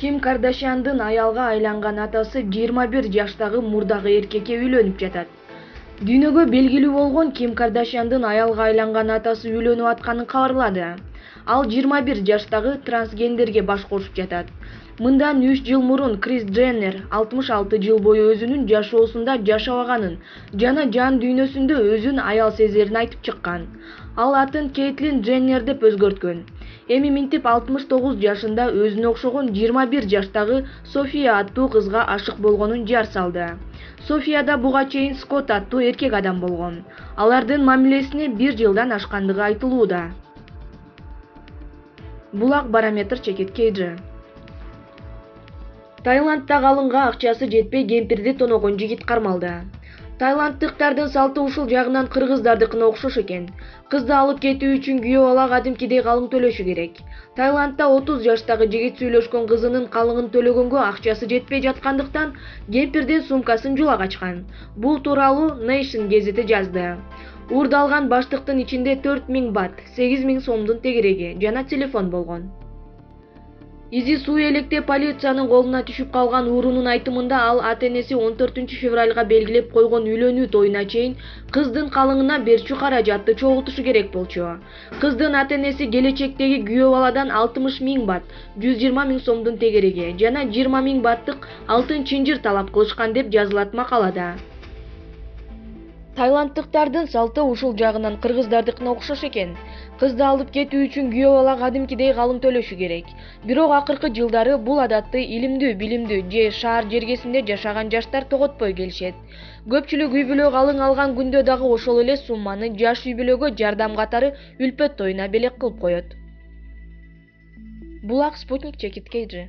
Ким Кардашьяндын аялга айланган атасы 21 жаштагы мурдагы эркекке үйлөнүп жатат. Дүйнөгө белгилүү болгон Ким Кардашьяндын аялга айланган атасы үйлөнүп атканын кабарлады. Ал 21 жаштагы трансгендерге баш кошуп жатат. Мындан 3 жыл мурун Крис Дженнер 66 жыл бою өзүнүн жашоосунда жашабаганын жана жан дүйнөсүндө өзүн аял сезерин айтып чыккан. Ал атын Кейтлин Дженнер деп өзгөрткөн. Эми минтип 69 жашында өзүнө окшогон 21 жаштагы София аттуу кызга ашык болгонун жар салды. Софияда буга чейин Скотт аттуу эркек адам болгон. Алардын мамилесине 1 жылдан ашкандыгы айтылууда. Булак барометр чекиткейди. Таиландда калыңга акчасы жетпей кемпирди тоногон жигит кармалды. Таиланддыктардын салты ушул жагынан кыргыздардыкына окшош экен. Кызды алып кетүү үчүн күйөө бала кадимкидей калың төлөшү керек. Таиландда 30 жаштагы жигит сүйлөшкөн кызынын калыңын төлөгөнгө акчасы жетпей жаткандыктан кемпирдин сумкасын жула качкан. Бул тууралуу Nation гезити жазды. Уурдалган баштыктын ичинде 4000 бат, 8000 сомдун тегереги жана телефон болгон. Изи суу электе полициянын колуна түшүп калган уурунун айтымында ал ата-энеси 14 февралга белгилеп койгон үйлөнүү тоюна чейин кыздын калыңына берчү каражатты чогултушу керек болчу. Кыздын ата-энеси келечектеги күйөө баладан 60 000 бат, 120 000 сомдун тегереги жана 20 000 баттык алтын чынжыр талап кылышкан деп жазылат макалада. Таиланддыктардын салты ушул жагынан кыргыздардыкына окшош экен. Кызды алып кетүү үчүн күйөө бала кадимкидей калың төлөшү керек. Бирок акыркы жылдары бул адатты илимдүү, билимдүү же шаар жергесинде жашаган жаштар тоготпой келишет. Көпчүлүк үй бүлө калың алган күндө дагы ошол эле сумманы жаш үй бүлөгө жардам катары үлпөт тоюна белек кылып коет. Булак Спутник чекиткейди.